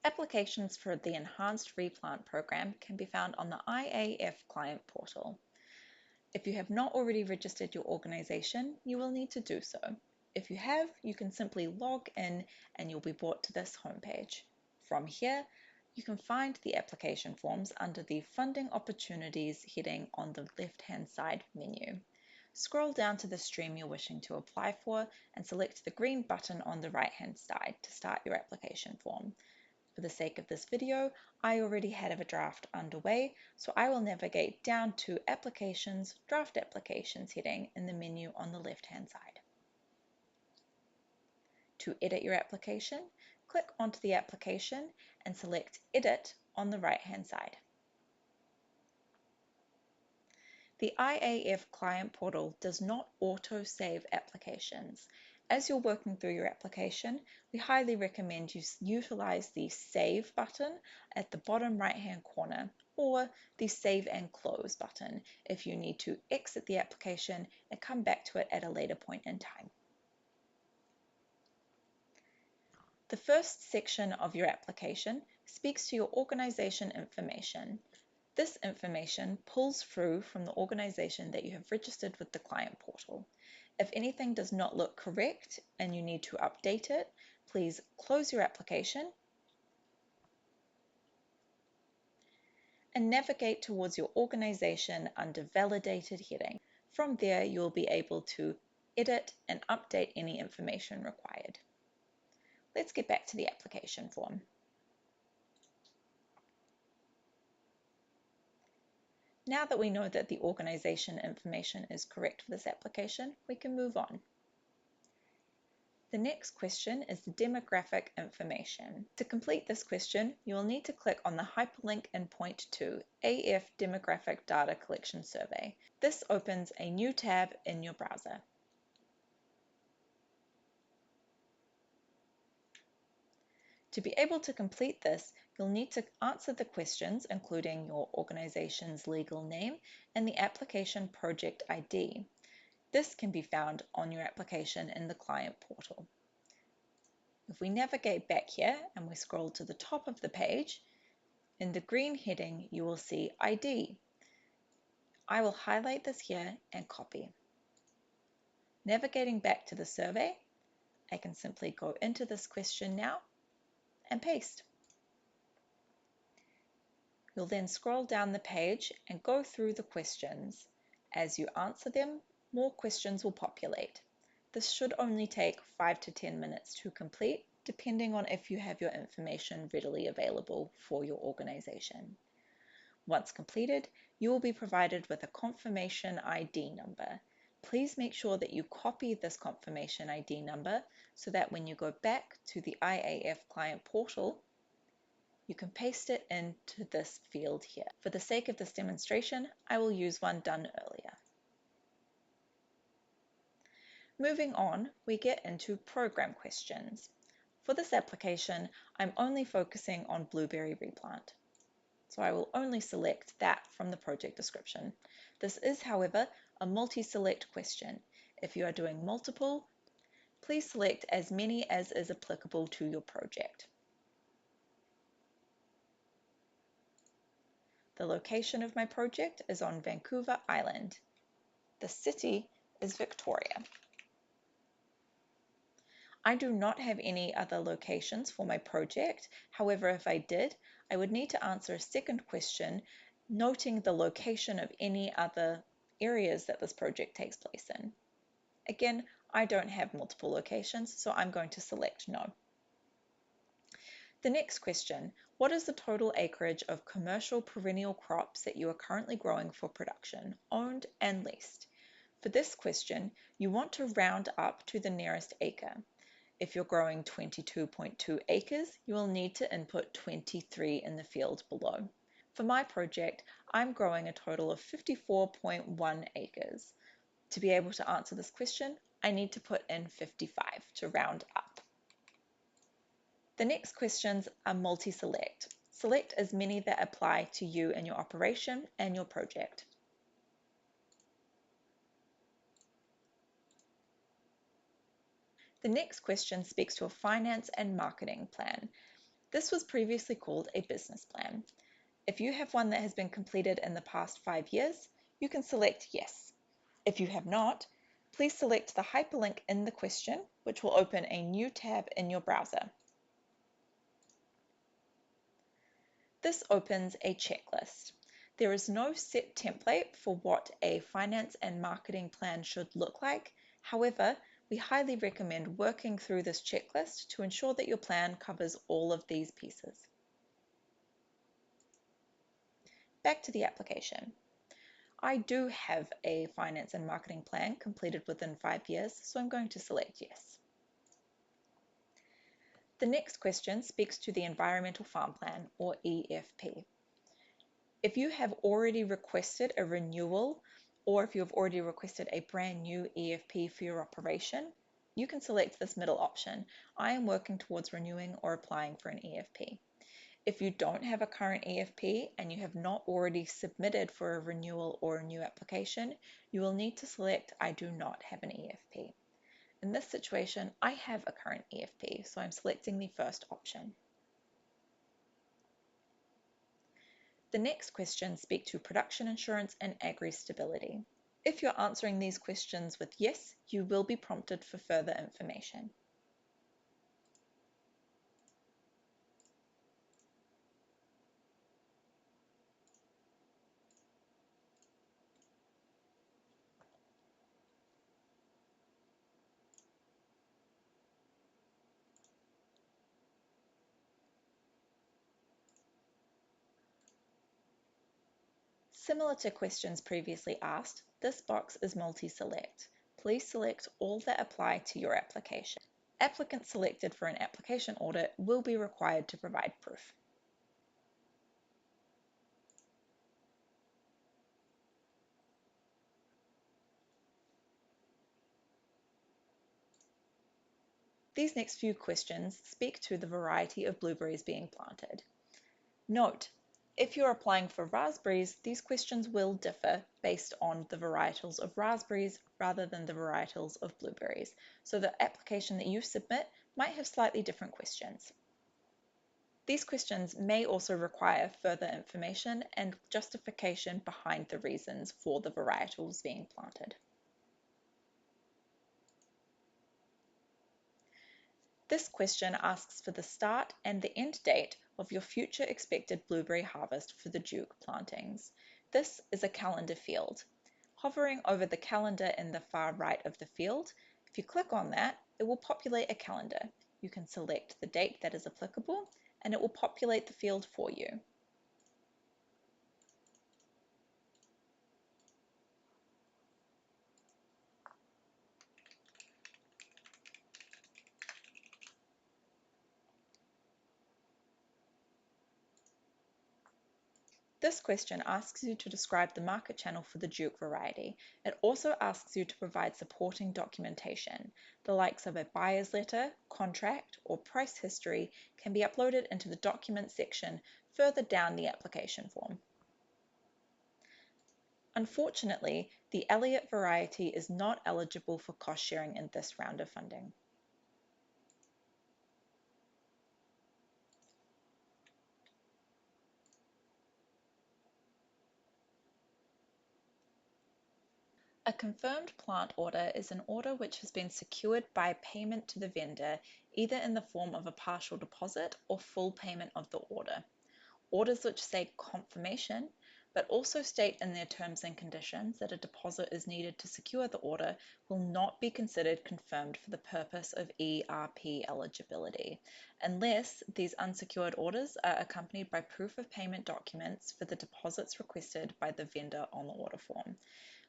Applications for the Enhanced Replant program can be found on the IAF client portal. If you have not already registered your organization, you will need to do so. If you have, you can simply log in and you'll be brought to this homepage. From here, you can find the application forms under the Funding Opportunities heading on the left-hand side menu. Scroll down to the stream you're wishing to apply for and select the green button on the right-hand side to start your application form. For the sake of this video, I already have a draft underway, so I will navigate down to Applications, Draft Applications heading in the menu on the left-hand side. To edit your application, click onto the application and select Edit on the right-hand side. The IAF client portal does not auto-save applications. As you're working through your application, we highly recommend you utilize the Save button at the bottom right-hand corner or the Save and Close button if you need to exit the application and come back to it at a later point in time. The first section of your application speaks to your organization information. This information pulls through from the organization that you have registered with the client portal. If anything does not look correct and you need to update it, please close your application and navigate towards your organization under Validated heading. From there, you will be able to edit and update any information required. Let's get back to the application form. Now that we know that the organization information is correct for this application, we can move on. The next question is the demographic information. To complete this question, you will need to click on the hyperlink and point to AF Demographic Data Collection Survey. This opens a new tab in your browser. To be able to complete this, you'll need to answer the questions, including your organization's legal name and the application project ID. This can be found on your application in the client portal. If we navigate back here and we scroll to the top of the page, in the green heading, you will see ID. I will highlight this here and copy. Navigating back to the survey, I can simply go into this question now and paste. You'll then scroll down the page and go through the questions. As you answer them, more questions will populate. This should only take 5 to 10 minutes to complete, depending on if you have your information readily available for your organization. Once completed, you will be provided with a confirmation ID number. Please make sure that you copy this confirmation ID number so that when you go back to the IAF client portal, you can paste it into this field here. For the sake of this demonstration, I will use one done earlier. Moving on, we get into program questions. For this application, I'm only focusing on Blueberry Replant. So I will only select that from the project description. This is, however, a multi-select question. If you are doing multiple, please select as many as is applicable to your project. The location of my project is on Vancouver Island. The city is Victoria. I do not have any other locations for my project. However, if I did, I would need to answer a second question, noting the location of any other areas that this project takes place in. Again, I don't have multiple locations, so I'm going to select no. The next question, what is the total acreage of commercial perennial crops that you are currently growing for production, owned and leased? For this question, you want to round up to the nearest acre. If you're growing 22.2 acres, you will need to input 23 in the field below. For my project, I'm growing a total of 54.1 acres. To be able to answer this question, I need to put in 55 to round up. The next questions are multi-select. Select as many that apply to you and your operation and your project. The next question speaks to a finance and marketing plan. This was previously called a business plan. If you have one that has been completed in the past 5 years, you can select yes. If you have not, please select the hyperlink in the question, which will open a new tab in your browser. This opens a checklist. There is no set template for what a finance and marketing plan should look like. However, we highly recommend working through this checklist to ensure that your plan covers all of these pieces. Back to the application. I do have a finance and marketing plan completed within 5 years, so I'm going to select yes. The next question speaks to the Environmental Farm Plan, or EFP. If you have already requested a renewal, or if you have already requested a brand new EFP for your operation, you can select this middle option. I am working towards renewing or applying for an EFP. If you don't have a current EFP and you have not already submitted for a renewal or a new application, you will need to select I do not have an EFP. In this situation, I have a current EFP, so I'm selecting the first option. The next questions speak to production insurance and agri-stability. If you're answering these questions with yes, you will be prompted for further information. Similar to questions previously asked, this box is multi-select. Please select all that apply to your application. Applicants selected for an application audit will be required to provide proof. These next few questions speak to the variety of blueberries being planted. Note, if you're applying for raspberries, these questions will differ based on the varietals of raspberries rather than the varietals of blueberries, so the application that you submit might have slightly different questions. These questions may also require further information and justification behind the reasons for the varietals being planted. This question asks for the start and the end date of your future expected blueberry harvest for the Duke plantings. This is a calendar field. Hovering over the calendar in the far right of the field, if you click on that, it will populate a calendar. You can select the date that is applicable, and it will populate the field for you. This question asks you to describe the market channel for the Duke variety. It also asks you to provide supporting documentation. The likes of a buyer's letter, contract, or price history can be uploaded into the Documents section further down the application form. Unfortunately, the Elliott variety is not eligible for cost sharing in this round of funding. A confirmed plant order is an order which has been secured by payment to the vendor, either in the form of a partial deposit or full payment of the order. Orders which say confirmation, but also state in their terms and conditions that a deposit is needed to secure the order, will not be considered confirmed for the purpose of ERP eligibility, unless these unsecured orders are accompanied by proof of payment documents for the deposits requested by the vendor on the order form.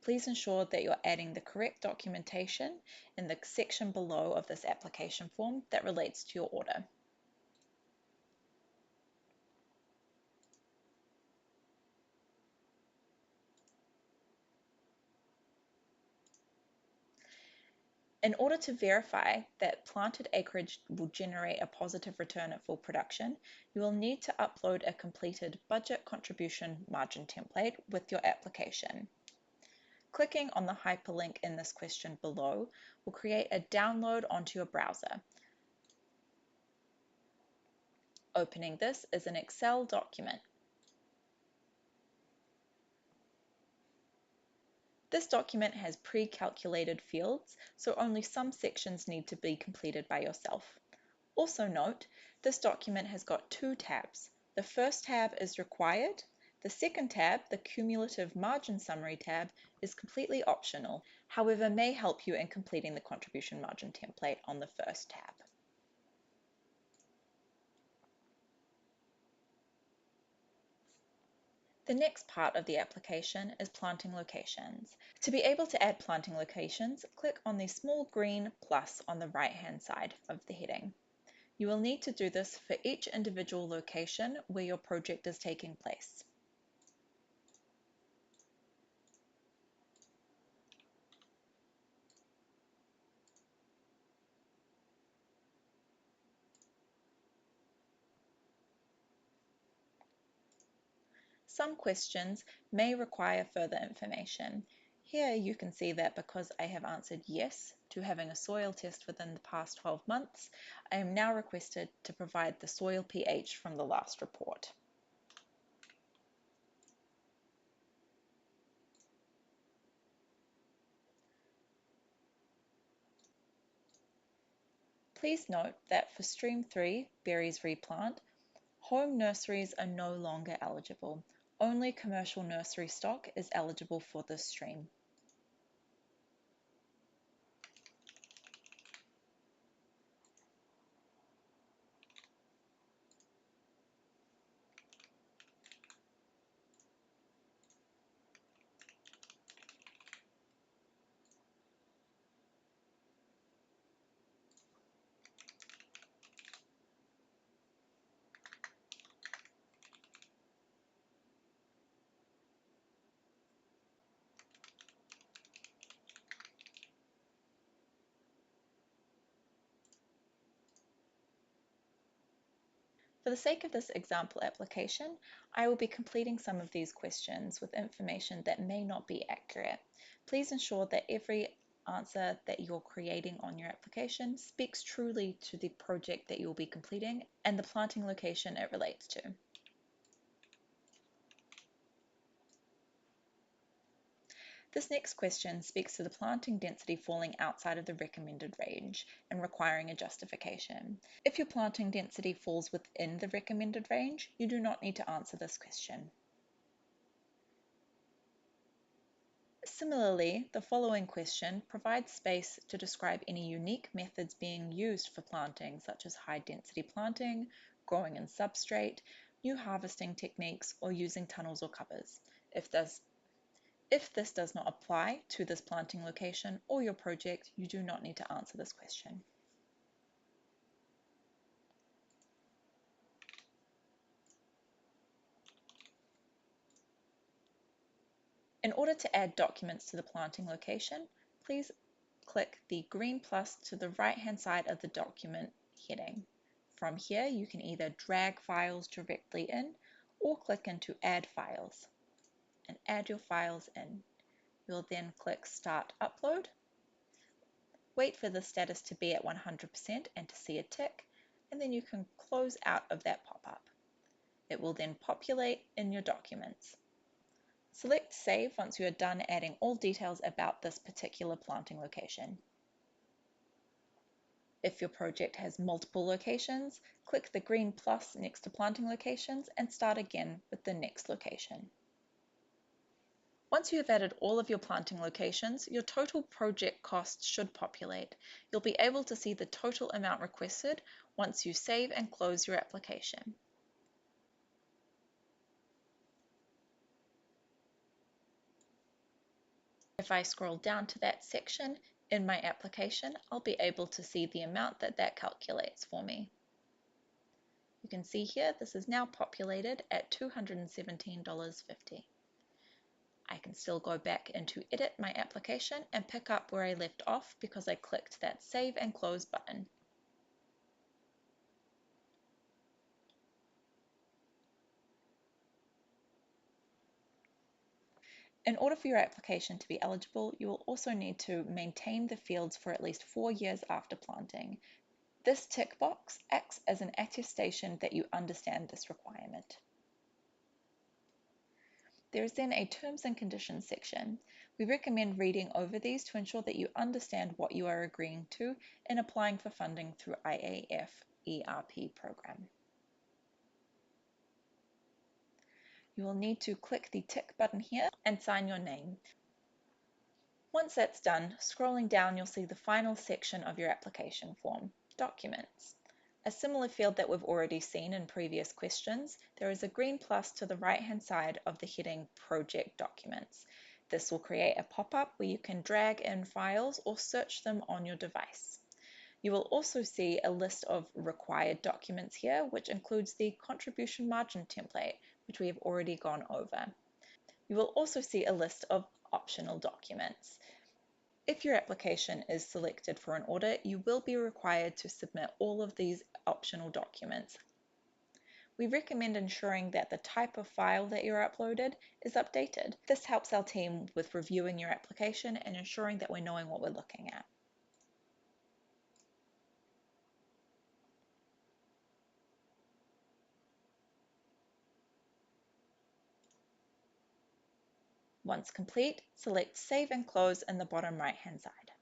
Please ensure that you're adding the correct documentation in the section below of this application form that relates to your order. In order to verify that planted acreage will generate a positive return at full production, you will need to upload a completed budget contribution margin template with your application. Clicking on the hyperlink in this question below will create a download onto your browser. Opening this is an Excel document. This document has pre-calculated fields, so only some sections need to be completed by yourself. Also note, this document has got two tabs. The first tab is required. The second tab, the Cumulative Margin Summary tab, is completely optional, however may help you in completing the contribution margin template on the first tab. The next part of the application is planting locations. To be able to add planting locations, click on the small green plus on the right-hand side of the heading. You will need to do this for each individual location where your project is taking place. Some questions may require further information. Here you can see that because I have answered yes to having a soil test within the past 12 months, I am now requested to provide the soil pH from the last report. Please note that for Stream 3, Berries Replant, home nurseries are no longer eligible. Only commercial nursery stock is eligible for this stream. For the sake of this example application, I will be completing some of these questions with information that may not be accurate. Please ensure that every answer that you're creating on your application speaks truly to the project that you'll be completing and the planting location it relates to. This next question speaks to the planting density falling outside of the recommended range and requiring a justification. If your planting density falls within the recommended range, you do not need to answer this question. Similarly, the following question provides space to describe any unique methods being used for planting, such as high-density planting, growing in substrate, new harvesting techniques, or using tunnels or covers. If this does not apply to this planting location or your project, you do not need to answer this question. In order to add documents to the planting location, please click the green plus to the right-hand side of the document heading. From here, you can either drag files directly in or click into Add Files and add your files in. You'll then click Start Upload. Wait for the status to be at 100% and to see a tick, and then you can close out of that pop-up. It will then populate in your documents. Select Save once you are done adding all details about this particular planting location. If your project has multiple locations, click the green plus next to planting locations and start again with the next location. Once you have added all of your planting locations, your total project cost should populate. You'll be able to see the total amount requested once you save and close your application. If I scroll down to that section in my application, I'll be able to see the amount that calculates for me. You can see here this is now populated at $217.50. I can still go back into edit my application and pick up where I left off because I clicked that save and close button. In order for your application to be eligible, you will also need to maintain the fields for at least 4 years after planting. This tick box acts as an attestation that you understand this requirement. There is then a terms and conditions section. We recommend reading over these to ensure that you understand what you are agreeing to in applying for funding through IAF ERP program. You will need to click the tick button here and sign your name. Once that's done, scrolling down you'll see the final section of your application form, Documents. A similar field that we've already seen in previous questions, there is a green plus to the right-hand side of the heading Project Documents. This will create a pop-up where you can drag in files or search them on your device. You will also see a list of required documents here, which includes the contribution margin template, which we have already gone over. You will also see a list of optional documents. If your application is selected for an audit, you will be required to submit all of these optional documents. We recommend ensuring that the type of file that you're uploaded is updated. This helps our team with reviewing your application and ensuring that we're knowing what we're looking at. Once complete, select Save and Close in the bottom right-hand side.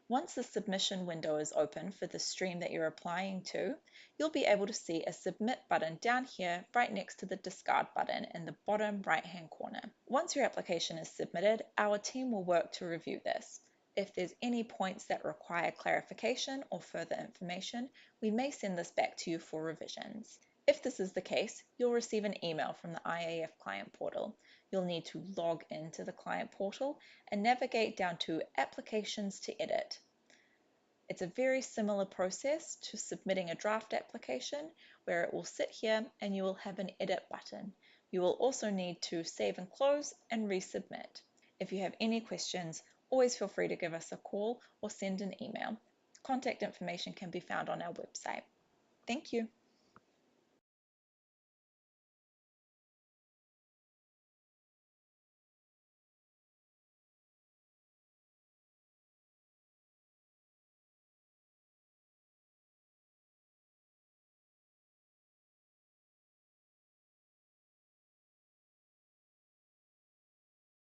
Once the submission window is open for the stream that you're applying to, you'll be able to see a Submit button down here right next to the Discard button in the bottom right-hand corner. Once your application is submitted, our team will work to review this. If there's any points that require clarification or further information, we may send this back to you for revisions. If this is the case, you'll receive an email from the IAF client portal. You'll need to log into the client portal and navigate down to Applications to edit. It's a very similar process to submitting a draft application where it will sit here and you will have an edit button. You will also need to save and close and resubmit. If you have any questions, always feel free to give us a call or send an email. Contact information can be found on our website. Thank you.